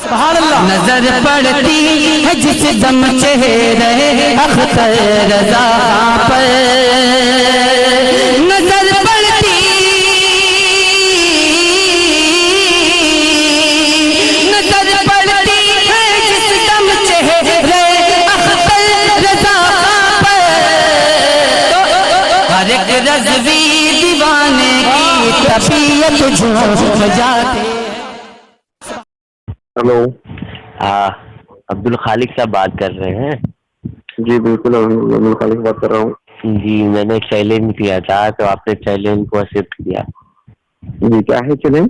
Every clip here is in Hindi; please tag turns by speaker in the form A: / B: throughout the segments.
A: नजर पड़ती है जिस दम चेहरे अख्तर रज़ा पर, नजर पड़ती, नजर पड़ती है जिस दम चेहरे अख्तर रज़ा पर, हर एक रज़वी दीवाने की तबीयत झूम जाती।
B: हेलो,
C: हाँ, अब्दुल खालिक साहब बात कर रहे हैं?
B: जी बिल्कुल, अब्दुल खालिक बात कर रहा हूँ।
C: जी, मैंने एक चैलेंज किया था तो आपने चैलेंज को एक्सेप्ट किया।
B: जी, क्या है चैलेंज?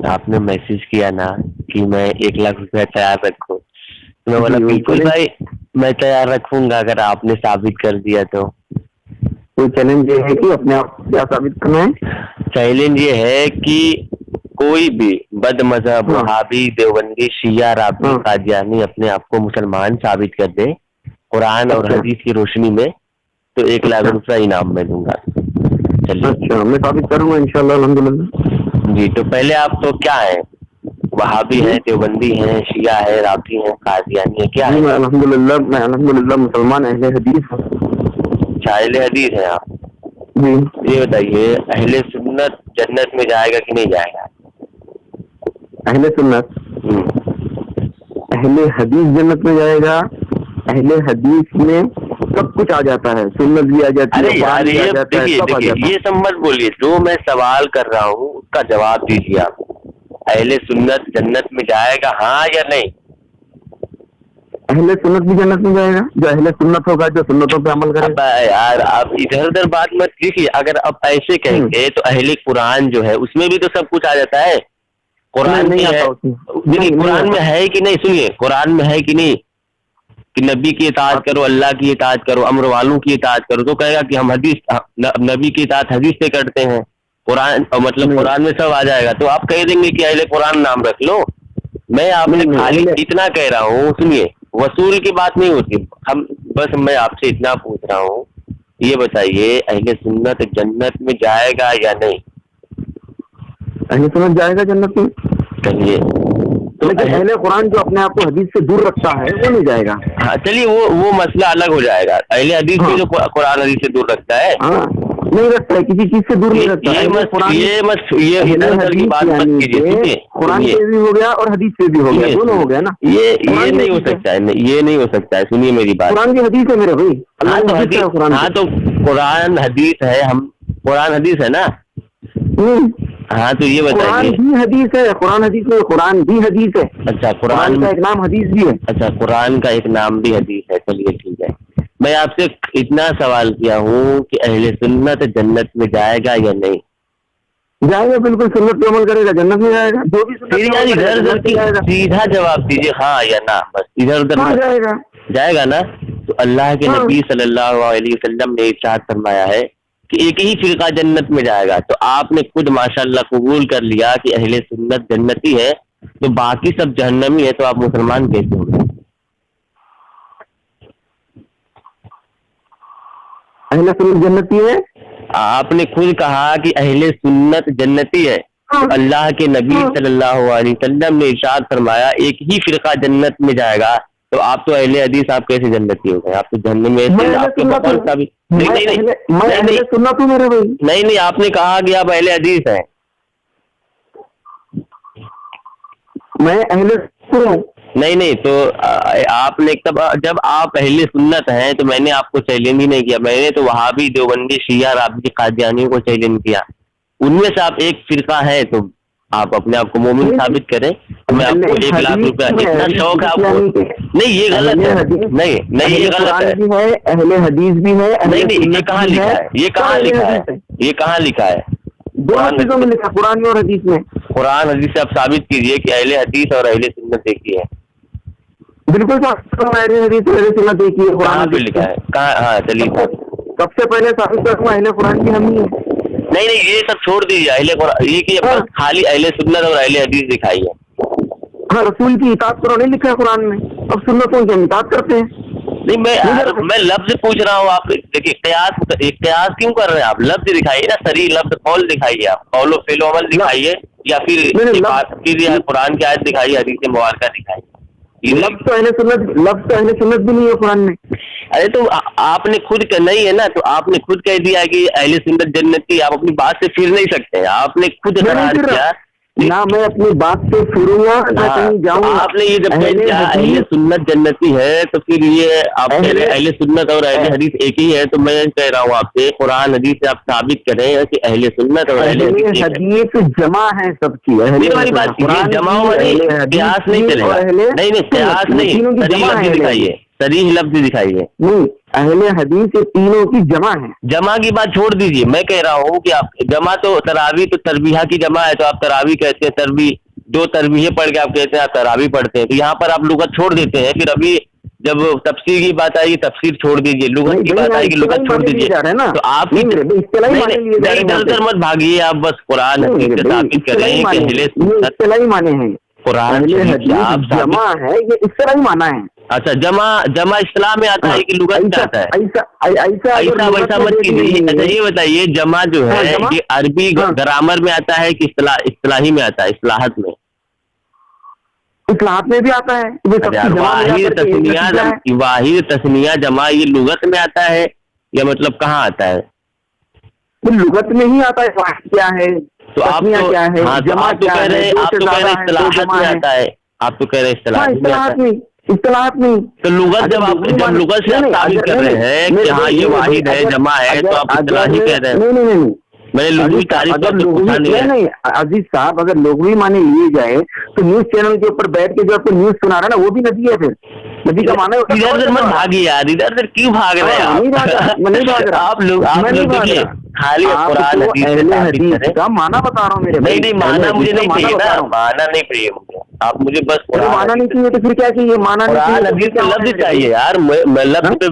C: आपने मैसेज किया ना कि मैं 1 लाख रुपया तैयार रखूँ, तो मैं बोला बिल्कुल भाई मैं तैयार रखूंगा अगर आपने साबित कर दिया तो।
B: कोई चैलेंज ये है कि अपने आप क्या साबित करना है?
C: चैलेंज ये है कि कोई भी बदमज़हब, वहाबी, देवबंदी, शिया, राफी, कादियानी अपने आप को मुसलमान साबित कर दे कुरान और हदीस की रोशनी में, तो 1 लाख रुपया इनाम में दूंगा। चलिए।
B: अच्छा, मैं साबित करूंगा इंशाल्लाह, अल्हम्दुलिल्लाह।
C: जी, तो पहले आप तो क्या है? वहाबी है, देवबंदी है, शिया है, राफी है, कादियानी है, क्या है?
B: मैं अल्हम्दुलिल्लाह मुसलमान अहले हदीस हूँ।
C: अच्छा, अहले हदीस है आप?
B: जी।
C: ये बताइए, अहले सुन्नत जन्नत में जाएगा कि नहीं जाएगा?
B: अहले सुन्नत, अहले हदीस जन्नत में जाएगा। अहले हदीस में सब कुछ आ जाता है, सुन्नत भी आ जाती है।
C: अरे यार, ये देखिए ये सब मत बोलिए, जो मैं सवाल कर रहा हूँ उसका जवाब दीजिए आप। अहले सुन्नत जन्नत में जाएगा, हाँ या नहीं?
B: अहले सुन्नत भी जन्नत में जाएगा, जो अहले सुन्नत होगा, जो सुन्नतों पे अमल करेगा।
C: यार आप इधर उधर बात मत कीजिए। अगर आप ऐसे कहेंगे तो अहले कुरान जो है उसमें भी तो सब कुछ आ जाता है। कुरान नहीं है, कुरान में है कि नहीं? सुनिए, कुरान में है कि नहीं कि नबी की इताअत करो, अल्लाह की इताअत करो, अम्र वालों की इताअत करो, तो कहेगा कि हम हदीस नबी की इताअत हदीस से करते हैं। कुरान मतलब कुरान में सब आ जाएगा, तो आप कह देंगे कि अहले कुरान नाम रख लो। मैं आपने खाली इतना कह रहा हूँ, सुनिए, वसूल की बात नहीं होती, हम बस मैं आपसे इतना पूछ रहा हूँ, ये बताइए अहले सुन्नत जन्नत में जाएगा या नहीं?
B: अहले सुन्नत जाएगा जन्नत में।
C: चलिए,
B: तो अहले कुरान जो अपने आप को हदीस से दूर रखता है वो नहीं जाएगा।
C: हाँ चलिए, वो मसला अलग हो जाएगा। अहले हदीस में जो कुरान हदीस से दूर रखता है,
B: नहीं रखता है, किसी चीज से दूर नहीं रखता है।
C: ये इधर की बात मत कीजिए।
B: कुरान से भी हो गया और हदीस से भी हो गया, दोनों हो गया ना।
C: ये नहीं हो सकता है, ये नहीं हो सकता है। सुनिए मेरी बात,
B: कुरान की हदीस है मेरे भाई।
C: हाँ तो कुरान हदीस है, हम कुरान हदीस है ना। हाँ तो ये बताइए,
B: कुरान भी हदीस है, कुरान हदीस में कुरान भी हदीस है।
C: अच्छा, कुरान
B: का एक नाम हदीस भी है।
C: अच्छा, कुरान का एक नाम भी हदीस है। चलिए ठीक है, मैं आपसे इतना सवाल किया हूँ कि अहले सुन्नत जन्नत में जाएगा या नहीं?
B: जाएगा, बिल्कुल सुन्नत पे अमल करेगा, जन्नत में जाएगा। जो भी
C: सीधा जवाब दीजिए, हाँ या ना, बस इधर उधर जाएगा ना। तो अल्लाह के नबी सल्लल्लाहु अलैहि वसल्लम ने इरशाद फरमाया है कि एक ही फिरका जन्नत में जाएगा, तो आपने खुद माशाल्लाह कबूल कर लिया कि अहले सुन्नत जन्नती है, तो बाकी सब जहन्नमी है, तो आप मुसलमान कैसे हो गए?
B: अहले सुन्नत जन्नती है,
C: आपने खुद कहा कि अहले सुन्नत जन्नती है। तो अल्लाह के नबी सल्लल्लाहु अलैहि वसल्लम ने इरशाद फरमाया एक ही फिरका जन्नत में जाएगा, तो आप तो अहले हदीस, आप कैसे जन्नती हो गए? आप तो जहन्नम में नहीं, आपने कहा कि आप अहले हदीस हैं।
B: मैं अहले
C: नहीं, तो आपने जब आप अहले सुन्नत हैं तो मैंने आपको चैलेंज ही नहीं किया। मैंने तो वहाबी, देवबंदी, शिया, राफी, कादियानियों को चैलेंज किया। उनमें से आप एक फिरका है, तो आप अपने आप को मोमिन साबित करें। मैं आपको 1 लाख रुपया, इतना शौक है आपको? नहीं, ये गलत है। नहीं, ये गलत है।
B: अहले हदीस भी है।
C: नहीं, ये कहाँ लिखा है? ये कहाँ लिखा है?
B: दोनों चीजों में लिखा, कुरान और हदीस में।
C: कुरान हदीस से आप साबित कीजिए कि अहले हदीस और अहले सुन्नत एक ही है।
B: बिल्कुल अहले हदीस और अहले सुन्नत एक ही है।
C: कुरान पे लिखा है कहाँ? हाँ चलिए,
B: सबसे पहले साबित करूंगा अहले कुरान की हम ही है।
C: नहीं, ये सब छोड़ दीजिए। अहले कुरान ये कि खाली अहले सुन्नत और अहले हदीस दिखाई है।
B: हाँ, रसूल की इताअत करो नहीं लिखा है कुरान में, अब सुन्नतों की हम इताअत करते हैं।
C: नहीं, मैं लफ्ज पूछ रहा हूँ। आप देखिए, कयास क्यों कर रहे हैं आप? लफ्ज दिखाइए ना, सही लफ्ज कौल दिखाइए, आप कौलो फेलो अमल दिखाइए। या फिर या कुरान की आयत दिखाई, हदीस मुबारका दिखाई।
B: लफ्ज़ तो अहले सुन्नत भी नहीं है कुरान में।
C: अरे तो आपने खुद नहीं है ना, तो आपने खुद कह दिया कि अहले सुन्नत जन्नती, आप अपनी बात से फिर नहीं सकते। आपने खुद करार किया
B: ना, मैं अपनी बात से फिरूंगा ना कहीं जाऊंगा।
C: आपने ये जब अहले सुन्नत जन्नती है तो फिर ये आप कह रहे हैं अहले सुन्नत और अहले हदीस एक ही है, तो मैं कह रहा हूँ आपसे कुरान हदीस से आप साबित करें कि अहले सुन्नत और अहले
B: हदीस जमा है सबकी।
C: वाली बात जमाओं वाली प्रयास नहीं चलेगा, नहीं प्रयास नहीं, दिखाइए सरीह लफ्ज़ दिखाइए।
B: नहीं, अहले हदीस ये तीनों की जमा है।
C: जमा की बात छोड़ दीजिए, मैं कह रहा हूँ कि आप जमा तो तरावी तो तरबीहा की जमा है, तो आप तरावी कहते हैं, तरबी 2 तरबीहे पढ़ के आप कहते हैं आप तरावी पढ़ते हैं, तो यहाँ पर आप लुगत छोड़ देते हैं। फिर अभी जब तफसीर की बात आएगी तफसीर छोड़ दीजिए, लुगत की बात आएगी लुगत छोड़ दीजिए। तो आप इधर मत भागिए, आप बस कुरान साबित करें कि
B: अहले माने हैं,
C: कुरान
B: जमा है, ये इस तरह ही माना है।
C: अच्छा, जमा इस्लाम में आता है कि लुगत में आता है? ऐसा वैसा मत कीजिए। अच्छा ये बताइए, जमा जो है ये अरबी ग्रामर में आता है कि इस्लाही में आता है? इस्लाहत में
B: भी आता है।
C: वाहिद तस्निया जमा ये लुगत में आता है या मतलब कहाँ आता है?
B: लुगत में ही आता है। क्या है
C: तो आप क्या है, जमा क्या है? आप तो कह रहे इस्लाहत में आता है, आप तो कह रहे इस्लाहत में।
B: इस्तिलाहत नहीं,
C: तो लुगत जब लुगत से आप साबित कर रहे हैं कि हाँ ये वाहिद है, जमा है, तो आप इस्तिलाही कह रहे हैं।
B: नहीं,
C: मैंने लुगवी तारीफ
B: नहीं। अजीज साहब, अगर लुगवी माने लिए जाए तो न्यूज चैनल के ऊपर बैठ के जो आपको न्यूज सुना रहा है ना, वो भी नदी है। फिर नदी का माना
C: इधर मत भागिए यार, इधर क्यों भाग रहे हैं आप?
B: नहीं भाग रहा,
C: आप लोग खाली कुरान हदीस
B: का माना बता रहा हूँ मेरे।
C: नहीं माना मुझे नहीं चाहिए ना, माना नहीं चाहिए मुझे, आप मुझे बस
B: माना नहीं चाहिए तो फिर क्या चाहिए? माना नहीं
C: लफ्ज़ चाहिए यार। मैं लफ्ज़ पे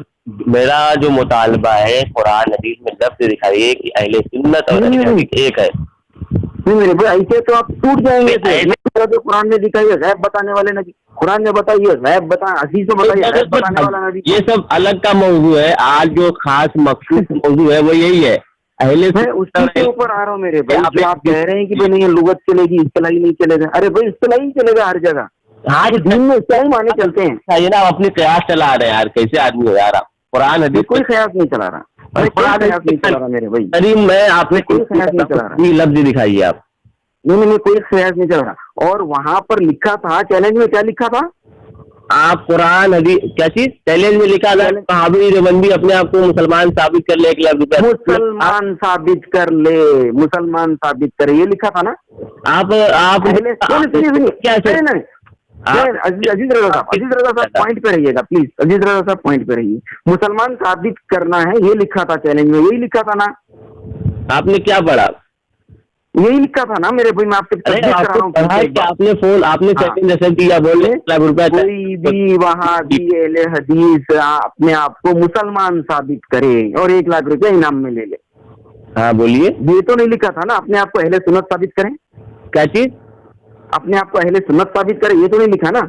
C: मेरा जो मुतालबा है, कुरान हदीस में लफ्ज़ दिखाइए कि अहले सुन्नत और अहले हदीस एक है।
B: नहीं मेरे भाई, ऐसे तो आप टूट जाएंगे। जो कुरान में दिखाइए गैब बताने वाले नबी, कुरान में बताइए गैब बता, हदीस में बताइए गैब बताने वाला नबी।
C: ये सब अलग का मौजू है। आज जो खास मखसूस मौजू है वो यही है, अहले
B: उसी के ऊपर आ रहा हूँ मेरे भाई। जो आप कह रहे हैं कि भाई नहीं लुगत चलेगी, इस्तिलाही नहीं चलेगा। अरे भाई इस्तिलाही चलेगा हर जगह। आज दिन में इस्तिलाही माने चलते हैं।
C: ये ना आप अपनी कयास चला रहे हैं यार, कैसे आदमी हो यार आप? कुरान हदीस
B: कोई कयास नहीं चला रहा, कुरान हदीस नहीं चला रहा मेरे भाई।
C: अरे मैं आपने
B: कोई कयास नहीं चला रहा,
C: लफ्ज़ दिखाइए आप।
B: नहीं कोई कयास नहीं चल रहा। और वहां पर लिखा था चैलेंज में, क्या लिखा था?
C: आप कुरान हदीस क्या चीज चैलेंज में लिखा था? सहाबी देवबंदी अपने आप को मुसलमान साबित कर ले, 1 लाख रुपया
B: मुसलमान साबित कर ले, मुसलमान साबित करे, ये लिखा था ना?
C: आप
B: क्या अजीज रजा साहब पॉइंट पे रहिएगा प्लीज। अजीज रजा साहब पॉइंट पे रहिए। मुसलमान साबित करना है, ये लिखा था चैलेंज में, यही लिखा था ना?
C: आपने क्या पढ़ा?
B: यही लिखा था ना मेरे भाई। मैं आपसे
C: आपने फोन आपने सेकंड जैसे दिया बोले
B: कोई भी वहाँ भी अहले हदीस अपने आप को मुसलमान साबित करे और 1 लाख रुपया इनाम में ले ले।
C: हाँ बोलिए।
B: ये तो नहीं लिखा था ना अपने आप को अहले सुन्नत साबित करें?
C: क्या चीज?
B: अपने आप को अहले सुन्नत साबित करें, ये तो नहीं लिखा ना?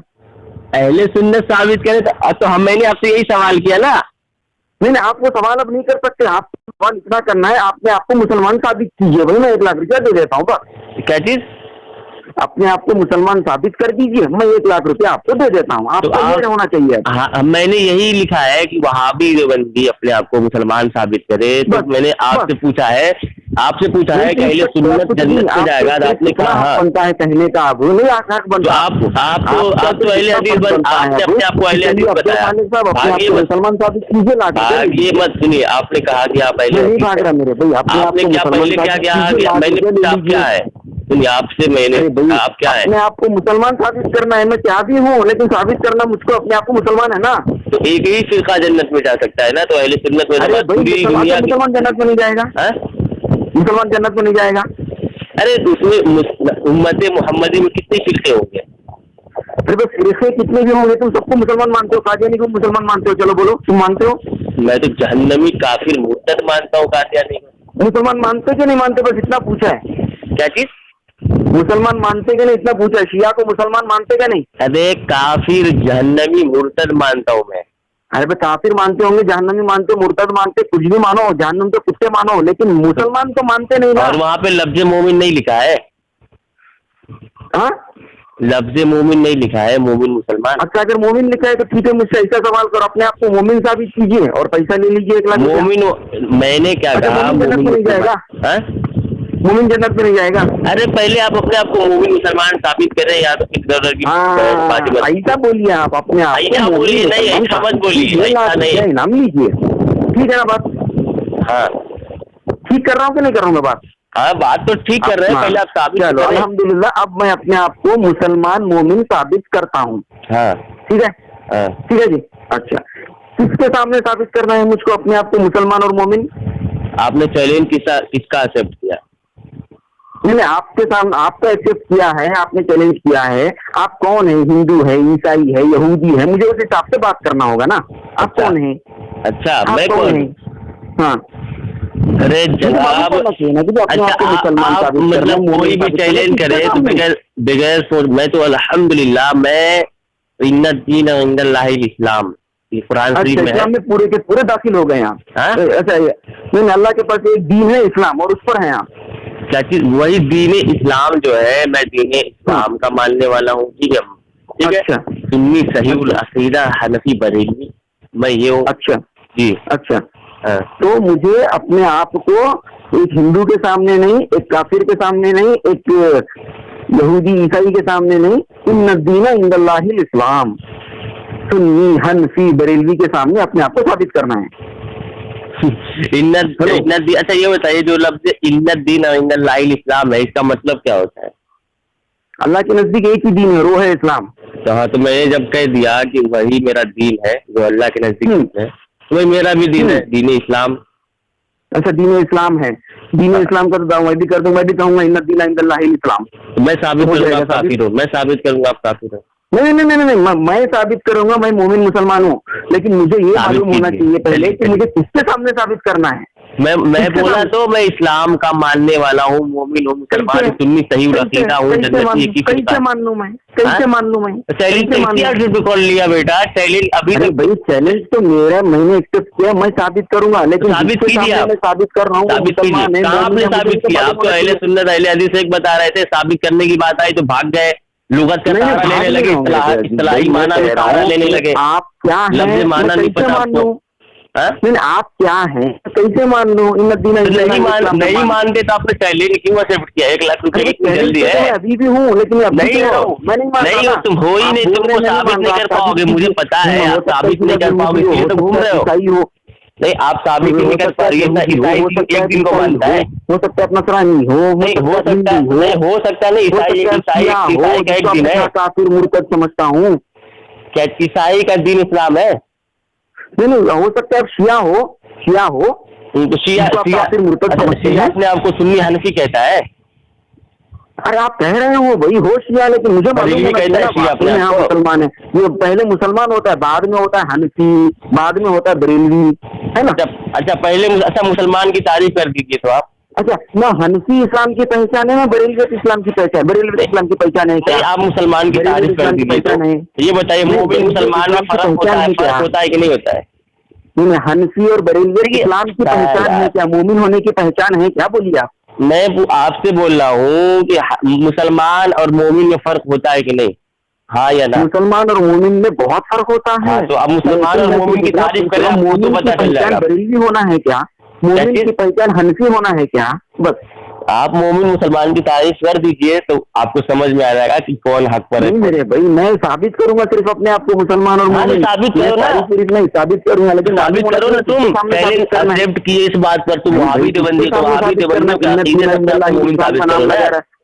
C: अहले सुन्नत साबित करें तो मैंने आपसे यही सवाल किया ना।
B: नहीं आप वो सवाल अब नहीं कर सकते। आपको सवाल इतना करना है, आपने आपको मुसलमान साबित कीजिए भाई, मैं 1 लाख रुपया दे देता हूँ बस।
C: क्या चीज?
B: अपने आप को मुसलमान साबित कर दीजिए, मैं 1 लाख रुपया आपको दे देता हूँ। आपको ये होना चाहिए।
C: हाँ मैंने यही लिखा है कि वहाबी देवबंदी अपने आप को मुसलमान साबित करे। तो मैंने आपसे पूछा है कि अहले सुन्नत जन्नत में जाएगा, आपने कहा
B: बनता है कहने का। आप नहीं आकाश बनता,
C: आप तो अहले हदीस आपने अपने आप को अहले हदीस बताया।
B: मुसलमान साबित कीजिए।
C: ये मत सुनिए, आपने कहा कि आप अहले
B: नहीं भाग रहा मेरे भाई।
C: आपने क्या पहले क्या किया? मैंने पूछा आप क्या है? सुनिए आपसे मैंने आप क्या है?
B: अपने आप को मुसलमान साबित करना है। मैं क्या भी हूँ लेकिन साबित करना मुझको अपने आप को मुसलमान है ना।
C: तो एक ही फिरका जन्नत में जा सकता है ना, तो अहले सुन्नत में
B: मुसलमान जन्नत में नहीं जाएगा। मुसलमान जन्नत में नहीं जाएगा।
C: अरे उसमें उम्मत मोहम्मदी में कितने फिरके होंगे?
B: अरे बस फिरके कितने भी होंगे, तुम सबको मुसलमान मानते हो। कादियानी को मुसलमान मानते हो, चलो बोलो तुम मानते हो?
C: मैं तो जहन्नमी काफिर मुर्तद मानता हूँ कादियानी को।
B: मुसलमान मानते कि नहीं मानते, बस इतना पूछा है।
C: क्या चीज?
B: मुसलमान मानते क्या नहीं, इतना पूछा है। शिया को मुसलमान मानते क्या नहीं?
C: अरे काफिर जहन्नमी मुर्तद मानता हूँ मैं।
B: अरे भाई काफिर मानते होंगे, जहन्नमी मानते, मुर्तद मानते, कुछ भी मानो, जहन्नम तो कुत्ते मानो, लेकिन मुसलमान तो मानते नहीं ना।
C: और वहाँ पे लफ्ज़ मोमिन नहीं लिखा है।
B: हाँ,
C: लफ्ज मोमिन नहीं लिखा है, मोमिन मुसलमान।
B: अच्छा अगर मोमिन लिखा है तो ठीक है, मुझसे ऐसा सवाल करो, अपने आप को मोमिन साबित कीजिए और पैसा ले लीजिए 1 लाख।
C: मोमिन मैंने क्या
B: अच्छा,
C: कहा?
B: मोमिन जन्नत में नहीं जाएगा?
C: हाँ?
B: मोमिन जन्नत में नहीं जाएगा?
C: अरे पहले आप अपने आप को मोमिन मुसलमान साबित करें, या तो फिर इधर की बातें मत।
B: ऐसा बोलिए आप अपने आप
C: ऐसा
B: को
C: बोलिए, नहीं ऐसा मत बोलिए, ऐसा नहीं।
B: इनाम लीजिए, ठीक है ना बात?
C: हाँ
B: ठीक कर रहा हूँ कि नहीं कर रहा हूँ मैं बात?
C: हाँ, बात तो ठीक कर रहे हैं, पहले आप साबित
B: चलो
C: करें।
B: अल्हम्दुलिल्लाह, अब मैं अपने आप को मुसलमान मोमिन साबित करता हूँ।
C: हाँ
B: ठीक है,
C: हाँ।
B: ठीक है जी। अच्छा, किसके सामने साबित करना है मुझको अपने आप को मुसलमान और मोमिन?
C: आपने चैलेंज किसका एक्सेप्ट किया?
B: मैंने आपके सामने, आपका एक्सेप्ट किया है, आपने चैलेंज किया है। आप कौन है? हिंदू है, ईसाई है, यहूदी है? मुझे उस हिसाब से बात करना होगा ना। आप कौन है?
C: अच्छा, मैं
B: कौन
C: कौन?
B: है? हाँ,
C: अरे जनाब, अच्छा आप मतलब कोई भी चैलेंज करे तो बगैर सोच, मैं तो अल्हम्दुलिल्लाह, मैं इन्ना दीन इंदल्लाहिल इस्लाम, ये कुरान शरीफ में है।
B: में पूरे के पूरे दाखिल हो गए हैं आप? अच्छा, नहीं, अल्लाह के पास एक दीन है इस्लाम और उस पर है आप?
C: क्या चीज? वही दीन इस्लाम जो है, मैं दीन इस्लाम का मानने वाला हूँ। ठीक है, ठीक है। सुन्नी सहीउल अकीदा हनफी बरेलवी, मैं ये हूँ।
B: अच्छा
C: जी,
B: अच्छा। तो मुझे अपने आप को एक हिंदू के सामने नहीं, एक काफिर के सामने नहीं, एक यहूदी ईसाई के सामने नहीं, इन्ना दीन इंदल्लाहिल इस्लाम, सुन्नी हनफी बरेलवी के सामने अपने आप को साबित करना है।
C: अच्छा ये बताइए, जो लफ्ज इन्नद दीन इंदल्लाहिल इस्लाम है, इसका मतलब क्या होता है?
B: अल्लाह के नजदीक एक ही दीन है, वो है इस्लाम।
C: तो हाँ, तो मैंने जब कह दिया कि वही मेरा दीन है जो अल्लाह के नजदीक है, तो वही मेरा भी दीन है, दीन इस्लाम।
B: अच्छा, दीन इस्लाम है, दीन इस्लाम का तो दावा मैं भी कर दूं, मैं भी कहूंगा इन्ना दीन इंदल्लाहिल इस्लाम।
C: मैं साबित करूंगा आप काफिर हो, मैं साबित करूंगा आप काफिर हो।
B: नहीं नहीं नहीं नहीं, मैं साबित करूंगा मैं मोमिन मुसलमान हूँ, लेकिन मुझे ये मालूम होना चाहिए पहले कि मुझे किसके सामने साबित करना है।
C: मैं बोला तो मैं इस्लाम का मानने वाला हूँ, मोमिन हूँ, मुसलमान, सुन्नी सहीउल अकीदा हूँ, जन्नती की।
B: कैसे मान लूं मैं? कैसे मान लूं मैं?
C: चैलेंज कर लिया बेटा, चैलेंज अभी तक।
B: भाई चैलेंज तो मेरा, मैंने एक्सेप्ट किया, मैं साबित करूंगा, लेकिन
C: साबित कीजिए,
B: मैं साबित कर रहा हूँ।
C: आपने साबित किया? आप तो अहले सुन्नत अहले हदीस एक बता रहे थे, साबित करने की बात आई तो भाग गए, लुगत का सहारा लेने लगे, इस्लाही माना में सहारा लेने लगे।
B: आप क्या हैं?
C: माना नहीं पता आपको?
B: नहीं, आप क्या हैं? कैसे मान लूं?
C: नहीं मानते तो आपने चैलेंज क्यों एक्सेप्ट किया? 1 लाख रुपए इतनी जल्दी है?
B: अभी भी हूँ, लेकिन नहीं हो,
C: तुम हो ही नहीं, तुमको साबित नहीं कर पाओगे, मुझे पता है आप साबित नहीं कर पाओगे, इसलिए तो घूम रहे हो। नहीं, आप साबित नहीं कर पा रही है, एक दिन को मानता है,
B: हो सकता है अपना सराहनी हो सकता है,
C: हो सकता है नहीं, ईसाई का एक दिन है,
B: काफिर मुर्तद समझता हूँ।
C: क्या ईसाई का दिन इस्लाम है?
B: नहीं, हो सकता है आप शिया हो
C: तो शिया अपने आपको सुन्नी हनफी कहता है?
B: अरे आप कह रहे हो वही हो शिया, लेकिन मुझे मुसलमान है। ये पहले मुसलमान होता है, बाद में होता है हनफी, बाद में होता है बरेलवी, है ना?
C: अच्छा पहले मुसलमान की तारीफ कर दीजिए तो आप।
B: अच्छा, ना हनफी इस्लाम की पहचान है, ना बरेलवी इस्लाम की पहचान, बरेलवी इस्लाम की पहचान है क्या?
C: आप मुसलमान की तारीफ कर दीजिए। ये बताइए, मोमिन मुसलमान में फर्क होता है कि नहीं होता है?
B: हनफी और बरेलवी इस्लाम की पहचान है क्या? मोमिन होने की पहचान है क्या? बोलिए आप।
C: मैं आपसे बोल रहा हूँ कि मुसलमान और मोमिन में फर्क होता है कि नहीं, हाँ या ना?
B: मुसलमान और मोमिन में बहुत फर्क होता है।
C: तो आप मुसलमान और मोमिन की तारीफ करें, मोमिन तो पता चल जाएगा।
B: बरेलवी होना है क्या? मोमिन की पहचान हनफी होना है क्या? बस
C: आप मोमिन मुसलमान की तारीफ कर दीजिए तो आपको समझ में आ जाएगा कि कौन हक पर है।
B: नहीं मेरे भाई, मैं साबित करूंगा सिर्फ अपने आप को मुसलमान और मोमिन।
C: साबित करो ना,
B: नहीं साबित करूंगा, लेकिन
C: साबित करो ना। तुम पहले एक्सेप्ट किए इस बात पर, तुम वहाबी देवबंदी तो वहाबी देवबंदी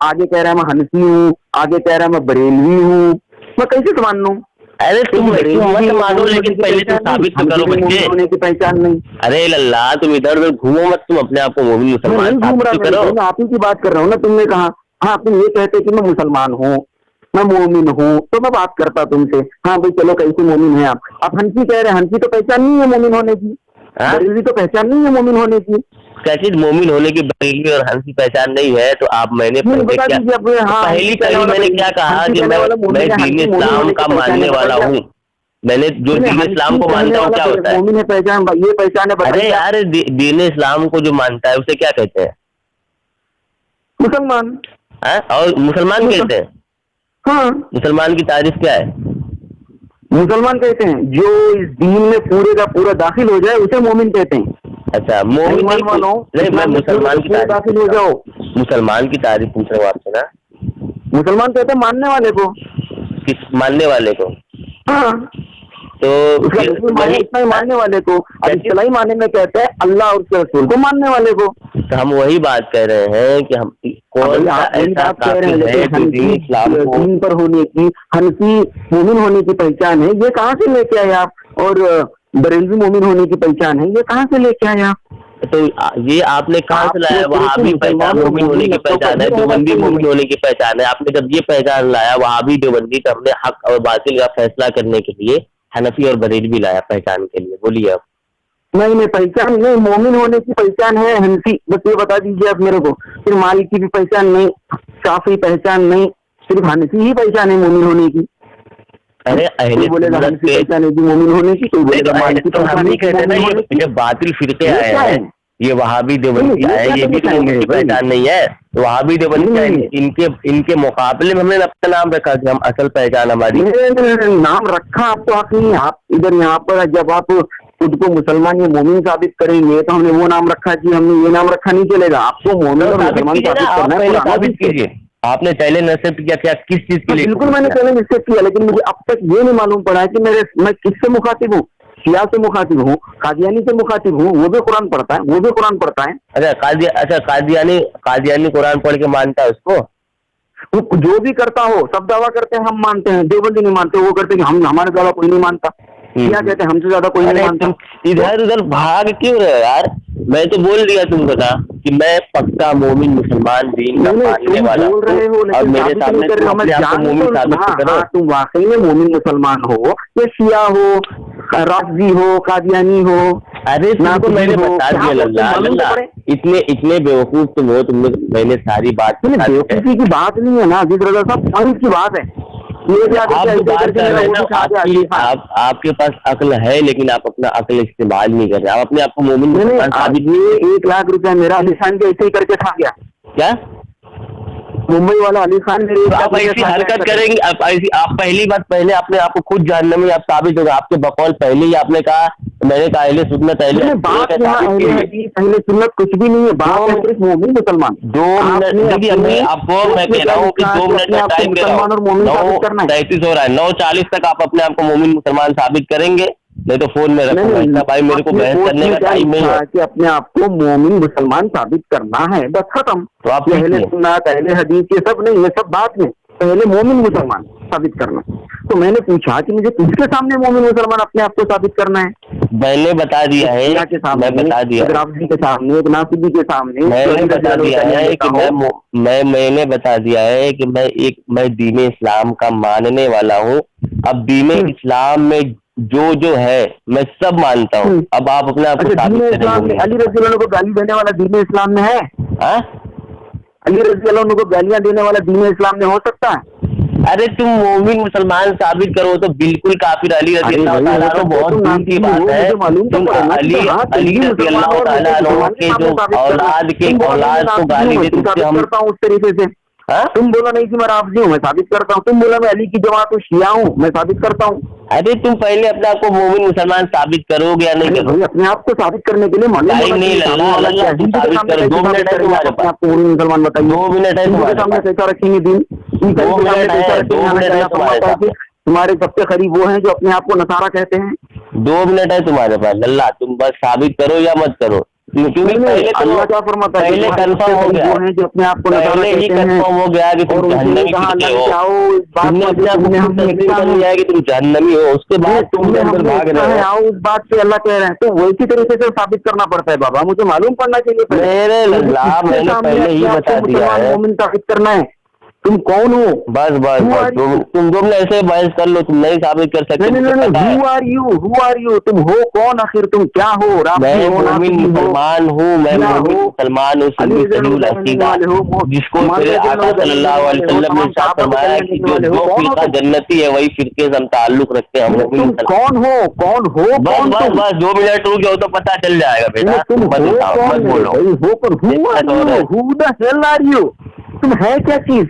C: आगे कह रहा है मैं हनफी हूँ, आगे कह रहा है मैं बरेलवी हूँ, मैं कैसे मान लूँ? अरे तुम मत मानो, लेकिन पहले तुम साबित तो करो बच्चे।
B: होने की पहचान नहीं।
C: अरे लल्ला, तुम इधर उधर घूमो मत, तुम अपने आप को मोमिन मुसलमान साबित करो।
B: मैं आप ही की बात कर रहा हूँ ना। तुमने कहा, हाँ तुम ये कहते कि मैं मुसलमान हूँ, मैं मोमिन हूँ, तो मैं बात करता तुमसे, हाँ भाई चलो कैसे मोमिन है आप हनफी कह रहे हैं, हनफी तो पहचान नहीं है मोमिन होने की, बरेलवी तो पहचान नहीं है मोमिन होने की।
C: क्या चीज मोमिन होने की बरेलवी और हनफी पहचान नहीं है? तो आप मैंने पहली मैंने क्या कहा कि मैं दीन इस्लाम का मानने वाला हूँ। मैंने जो दीन इस्लाम को मानता हूँ क्या होता है?
B: मोमिन है पहचान, ये पहचान है।
C: अरे यार, दीन इस्लाम को जो मानता है उसे क्या कहते हैं?
B: मुसलमान।
C: हाँ? और मुसलमान कहते हैं?
B: हाँ,
C: मुसलमान की तारीफ क्या है?
B: मुसलमान कहते हैं जो इस दीन में पूरे का पूरा दाखिल हो जाए उसे मोमिन कहते हैं।
C: अच्छा, मोमिन नहीं, मैं मुसलमान की तारीफ
B: दाखिल हो जाओ।
C: मुसलमान की तारीफ पूछ रहा हूँ आपसे ना।
B: मुसलमान कहते हैं मानने वाले को।
C: किस मानने वाले को?
B: हाँ,
C: तो
B: इतना ही मानने वाले को। अब इस्लाही मानने में कहते हैं अल्लाह और उसके रसूल को मानने वाले को।
C: तो हम वही बात कह रहे हैं कि हम कौन सा ऐसा काफिर है जो दीन इस्लाम को
B: दीन पर होने की, हनफी मोमिन होने की पहचान है, ये कहाँ से लेके आए आप? और बरेलवी मोमिन होने की पहचान है, ये कहाँ से लेके आए आप?
C: तो ये आपने कहाँ से लाया? वहाबी पहचान मोमिन होने की पहचान है, देवबंदी मोमिन होने की पहचान है। आपने जब ये पहचान लाया वहाबी देवबंदी, तो हमने हक और बातिल का फैसला करने के लिए हनफी और बरेलवी लाया पहचान के लिए। बोलिए आप।
B: नहीं, पहचान नहीं, मोमिन होने की पहचान है हनफी, बस ये बता दीजिए आप मेरे को। फिर मालिकी की पहचान नहीं, शाफी पहचान नहीं, सिर्फ हनफी ही पहचान है मोमिन होने की।
C: अरे अहले
B: बोलेगा हनफी पहचान है मोमिन होने की, कोई बोलेगा मालिकी
C: तो हम नहीं कहते ना ये बातिल फिरके आए हैं, ये वहाबी देवबंदी आए, ये भी तो पहचान नहीं है। वहाबी देवबंदी आए, इनके मुकाबले में हमने अपना नाम रखा कि हम असल पहचान हमारी।
B: नाम रखा आपको हक नहीं। आप इधर यहाँ पर जब आप खुद को मुसलमान या मोमिन साबित करेंगे तो हमने वो नाम रखा कि हमने ये नाम रखा नहीं चलेगा। आपको मोमिन और मुसलमान साबित करना है,
C: साबित कीजिए। आपने चैलेंज एक्सेप्ट किया क्या? किस चीज के लिए?
B: बिल्कुल मैंने चैलेंज एक्सेप्ट किया, लेकिन मुझे अब तक ये नहीं मालूम पड़ा है कि मैं किससे मुखातिब हूँ। शिया से मुखातिब हूँ, कादियानी से मुखातिब हूँ, वो भी कुरान पढ़ता है, वो भी कुरान पढ़ता है।
C: अच्छा, कादियानी कुरान पढ़ के मानता है उसको?
B: जो भी करता हो सब दावा करते हैं हम मानते हैं, देवबंदी नहीं मानते, वो करते हैं कि हम हमारे ज्यादा कोई नहीं मानता। क्या कहते हैं हमसे ज्यादा कोई नहीं मानता।
C: इधर उधर भाग क्यों रहे यार? मैं तो बोल दिया तुमको था कि मैं पक्का मोमिन मुसलमान दीन का मानने वाला बोल रहे हो, और मेरे सामने तुम
B: वाकई में मोमिन मुसलमान हो या शिया हो, राफजी हो, कादियानी हो।
C: अरे तुमको मैंने बता दिया अल्लाह, इतने बेवकूफ तुम हो। तुमने मैंने सारी बात,
B: बेवकूफी की बात नहीं है ना अजीज रजा साहब, पॉइंट की बात है।
C: आपके पास अक्ल है लेकिन आप अपना अक्ल इस्तेमाल नहीं कर रहे। आप अपने आप को मोमिन
B: साबित। 1 लाख रुपया मेरा अली खान के ऐसे ही करके खा गया।
C: क्या?
B: मुंबई वाला अली खान मेरे
C: आप ऐसी हरकत करेंगे? आप पहली बात, पहले अपने आप को खुद जानने में आप साबित होगा। आपके बकौल पहले ही आपने कहा, मैंने कहा अहले सुन्नत पहले
B: सुन्नत कुछ भी नहीं है, बात है सिर्फ मोमिन मुसलमान।
C: 2 मिनट आपको मैं कह रहा हूँ कि 2 मिनट का टाइम दे रहा हूँ। 9:33 हो रहा है, 9:40 तक आप अपने आप को मोमिन मुसलमान साबित करेंगे, नहीं तो फोन में रखो भाई, मेरे को बहस करने का टाइम नहीं है।
B: कि अपने आप को मोमिन मुसलमान साबित करना है, बस खत्म।
C: तो आप
B: पहले सुन्नत, पहले हदीस, ये सब नहीं, ये सब बात में पहले मोमिन मुसलमान साबित करना। तो मैंने पूछा कि मुझे किसके सामने मोमिन मुसलमान अपने आप को साबित करना है?
C: मैंने बता दिया है, मैं बता दिया
B: राफजी के सामने, नासिबी के सामने,
C: मैंने बता दिया है कि मैंने बता दिया है कि मैं दीन इस्लाम का मानने वाला हूँ। अब दीन इस्लाम में जो है मैं सब मानता हूँ। अब आप अपने आप को
B: दीन इस्लाम में अली रज़ी अल्लाह को गाली देने वाला दीन इस्लाम में है? अली रज़ी अल्लाह को गालियां देने वाला दीन इस्लाम में हो सकता है?
C: अरे तुम मोमिन मुसलमान साबित करो तो बिल्कुल काफिर। अली रज़ी अल्लाह ताला अन्हु बहुत दूर की बात है। तुम अली रज़ी अल्लाह ताला अन्हु के जो औलाद को गाली देते
B: करता हूँ उस तरीके से। तुम बोला नहीं कि मैं राफजी हूँ, मैं साबित करता हूँ। तुम बोला मैं अली की जमात हूँ, शिया हूँ, मैं साबित करता हूँ।
C: अरे तुम पहले अपने आप को मोमिन मुसलमान साबित करोगे या नहीं करोगे?
B: अपने आप को साबित करने के लिए
C: नहीं, 2 मिनट है तुम्हारे पास,
B: आपको मोमिन मुसलमान बताइए।
C: 2 मिनट है तुम्हारे
B: सामने कैसा रखेंगे दिन?
C: 2 मिनट है
B: तुम्हारे सबसे करीब वो हैं जो अपने आप को नसारा कहते हैं।
C: 2 मिनट है तुम्हारे पास अल्लाह, तुम बस साबित करो या मत करो, क्योंकि
B: अल्लाह क्या फरमाता है?
C: पहले कंफर्म हो गया
B: है जो अपने आप को
C: पहले ही कंफर्म हो गया कि तुम जहन्नमी हो, कि तुम जहन्नमी हो। उसके बाद तुम अंदर भाग रहे हो।
B: उस बात पे अल्लाह कह रहे हैं, तो वैसी तरीके से साबित करना पड़ता है बाबा। मुझे मालूम पड़ना चाहिए।
C: मेरे अल्लाह, मैंने पहले ही बता दिया है
B: मोमिन साबित करना है। तुम कौन हो?
C: बस तुम दोनों ऐसे बहस कर लो, तुम नहीं साबित कर सकते।
B: Who are you? तुम हो कौन? आखिर तुम क्या हो?
C: मैं मोमिन मुसलमान हूँ, मैं मोमिन मुसलमान हूँ, जिसको मेरे आका सल्लल्लाहु अलैहि वसल्लम ने इरशाद फरमाया कि जो फिरका जन्नती है वही फिरके से हम ताल्लुक रखते हैं।
B: तुम कौन हो?
C: बस 2 मिनट रुक जाओ तो पता चल जाएगा बेटा।
B: तुम
C: मत बोलो।
B: Who the hell are you? तुम है क्या चीज?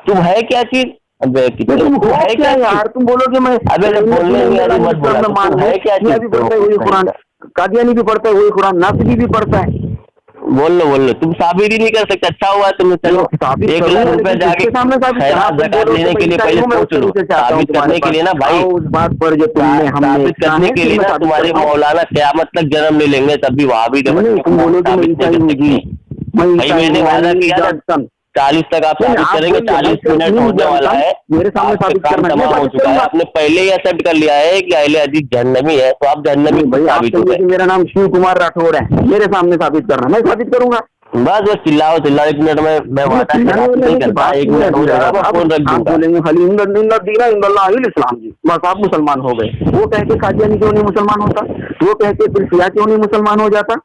C: तुम है क्या चीज? अबे
B: तुम है क्या यार? तुम बोलोगे मैं
C: अबे बोलने मत बोला, तुम है क्या चीज?
B: भी पढ़ता है वही कुरान, कादियानी भी पढ़ता है वही कुरान, नासिबी भी पढ़ता है।
C: बोल लो तुम साबित ही नहीं कर सकते। अच्छा हुआ तुमने, चलो 1 लाख रुपए जाके खैरात ज़कात लेने के लिए पहले सोच लो। साबित करने के लिए ना भाई,
B: उस बात पर जो तुमने
C: साबित करने के लिए ना तुम्हारे मौलाना क़यामत तक जन्म ले लेंगे, तब भी वहाँ भी
B: तुम बोलोगे मैं ईसाई हूँ जी,
C: भाई मैंने वादा किया था 40 तक आप साबित करेंगे। 40 मिनट होने वाला है,
B: मेरे सामने साबित
C: काम
B: करना
C: तमाम हो चुका है। आपने पहले ही एक्सेप्ट कर लिया है कि अहले हदीस जहन्नमी है, तो आप जहन्नमी
B: भाई। आप
C: साबित हो गए।
B: मेरा नाम शिव कुमार राठौर है, मेरे सामने साबित करना, मैं साबित करूंगा।
C: बस चिल्लाओ 1 मिनट में मैं वादा नहीं करता, 1 मिनट हो जाएगा, फोन रख दूंगा।
B: बोलेंगे खाली इस्लाम जी, बस आप मुसलमान हो गए। वो कह के कादियानी क्यों नहीं मुसलमान होता? वो कह के फिर शिया क्यों नहीं मुसलमान हो जाता?